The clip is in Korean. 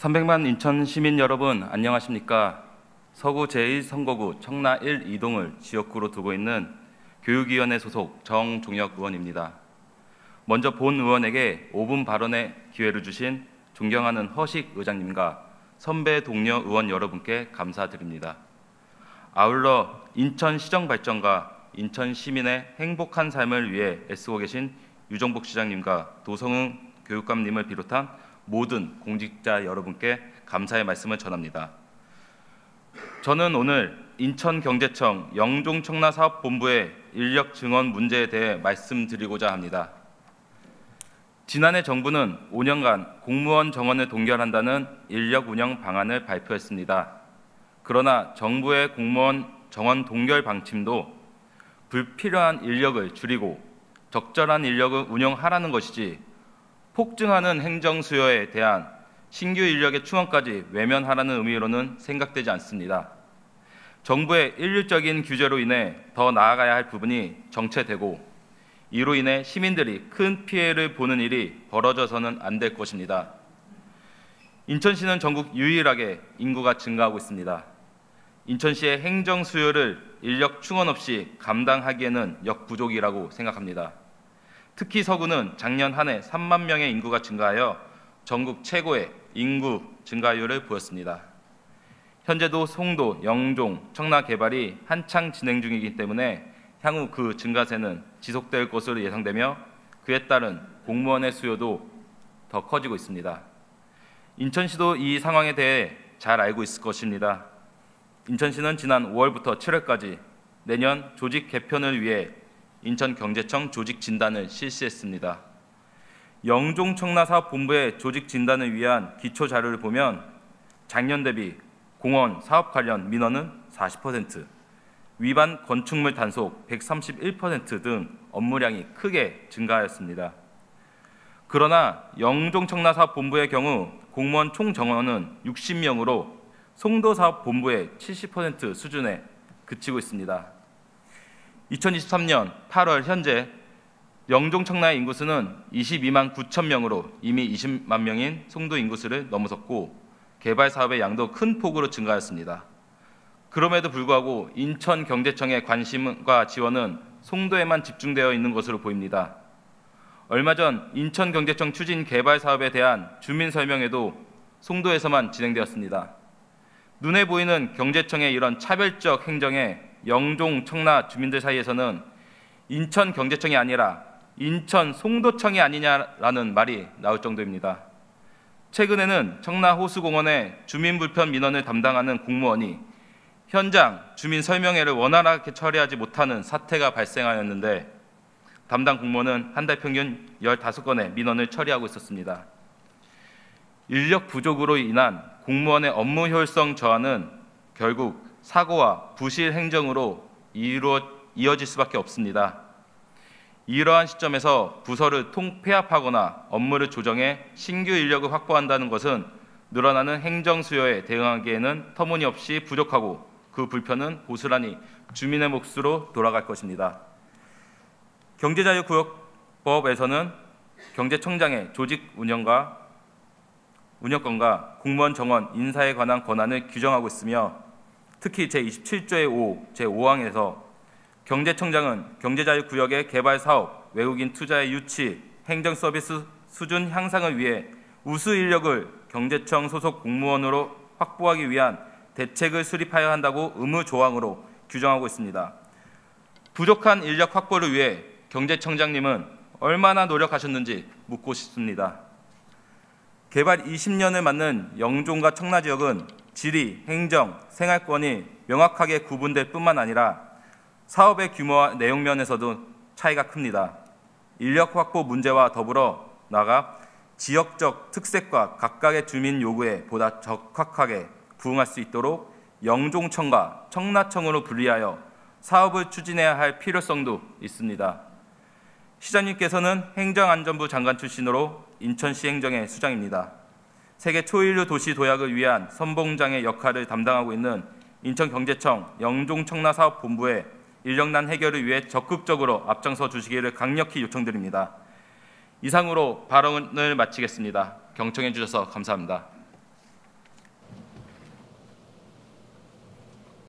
300만 인천 시민 여러분 안녕하십니까? 서구 제1선거구 청라 1, 2동을 지역구로 두고 있는 교육위원회 소속 정종혁 의원입니다. 먼저 본 의원에게 5분 발언의 기회를 주신 존경하는 허식 의장님과 선배 동료 의원 여러분께 감사드립니다. 아울러 인천시정 발전과 인천 시민의 행복한 삶을 위해 애쓰고 계신 유정복 시장님과 도성흥 교육감님을 비롯한 모든 공직자 여러분께 감사의 말씀을 전합니다. 저는 오늘 인천경제청 영종청라사업본부의 인력 증원 문제에 대해 말씀드리고자 합니다. 지난해 정부는 5년간 공무원 정원을 동결한다는 인력 운영 방안을 발표했습니다. 그러나 정부의 공무원 정원 동결 방침도 불필요한 인력을 줄이고 적절한 인력을 운영하라는 것이지 폭증하는 행정 수요에 대한 신규 인력의 충원까지 외면하라는 의미로는 생각되지 않습니다. 정부의 일률적인 규제로 인해 더 나아가야 할 부분이 정체되고 이로 인해 시민들이 큰 피해를 보는 일이 벌어져서는 안 될 것입니다. 인천시는 전국 유일하게 인구가 증가하고 있습니다. 인천시의 행정 수요를 인력 충원 없이 감당하기에는 역부족이라고 생각합니다. 특히 서구는 작년 한 해 3만 명의 인구가 증가하여 전국 최고의 인구 증가율을 보였습니다. 현재도 송도, 영종, 청라 개발이 한창 진행 중이기 때문에 향후 그 증가세는 지속될 것으로 예상되며 그에 따른 공무원의 수요도 더 커지고 있습니다. 인천시도 이 상황에 대해 잘 알고 있을 것입니다. 인천시는 지난 5월부터 7월까지 내년 조직 개편을 위해 인천경제청 조직진단을 실시했습니다. 영종청라사업본부의 조직진단을 위한 기초자료를 보면 작년 대비 공원, 사업 관련 민원은 40%, 위반 건축물 단속 131% 등 업무량이 크게 증가하였습니다. 그러나 영종청라사업본부의 경우 공무원 총 정원은 60명으로 송도사업본부의 70% 수준에 그치고 있습니다. 2023년 8월 현재 영종청라의 인구수는 22만 9천 명으로 이미 20만 명인 송도 인구수를 넘어섰고 개발 사업의 양도 큰 폭으로 증가했습니다. 그럼에도 불구하고 인천경제청의 관심과 지원은 송도에만 집중되어 있는 것으로 보입니다. 얼마 전 인천경제청 추진 개발 사업에 대한 주민 설명회도 송도에서만 진행되었습니다. 눈에 보이는 경제청의 이런 차별적 행정에 영종, 청라 주민들 사이에서는 인천경제청이 아니라 인천 송도청이 아니냐라는 말이 나올 정도입니다. 최근에는 청라호수공원의 주민불편 민원을 담당하는 공무원이 현장 주민 설명회를 원활하게 처리하지 못하는 사태가 발생하였는데 담당 공무원은 한 달 평균 15건의 민원을 처리하고 있었습니다. 인력 부족으로 인한 공무원의 업무 효율성 저하는 결국 사고와 부실 행정으로 이어질 수밖에 없습니다. 이러한 시점에서 부서를 통폐합하거나 업무를 조정해 신규 인력을 확보한다는 것은 늘어나는 행정 수요에 대응하기에는 터무니없이 부족하고 그 불편은 고스란히 주민의 몫으로 돌아갈 것입니다. 경제자유구역법에서는 경제청장의 조직 운영권과 공무원 정원, 인사에 관한 권한을 규정하고 있으며 특히 제27조의 5, 제5항에서 경제청장은 경제자유구역의 개발 사업, 외국인 투자의 유치, 행정 서비스 수준 향상을 위해 우수 인력을 경제청 소속 공무원으로 확보하기 위한 대책을 수립하여야 한다고 의무 조항으로 규정하고 있습니다. 부족한 인력 확보를 위해 경제청장님은 얼마나 노력하셨는지 묻고 싶습니다. 개발 20년을 맞는 영종과 청라 지역은 지리, 행정, 생활권이 명확하게 구분될 뿐만 아니라 사업의 규모와 내용 면에서도 차이가 큽니다. 인력 확보 문제와 더불어 나아가 지역적 특색과 각각의 주민 요구에 보다 적확하게 부응할 수 있도록 영종청과 청라청으로 분리하여 사업을 추진해야 할 필요성도 있습니다. 시장님께서는 행정안전부 장관 출신으로 인천시 행정의 수장입니다. 세계 초일류 도시 도약을 위한 선봉장의 역할을 담당하고 있는 인천경제청 영종청라사업본부의 인력난 해결을 위해 적극적으로 앞장서 주시기를 강력히 요청드립니다. 이상으로 발언을 마치겠습니다. 경청해 주셔서 감사합니다.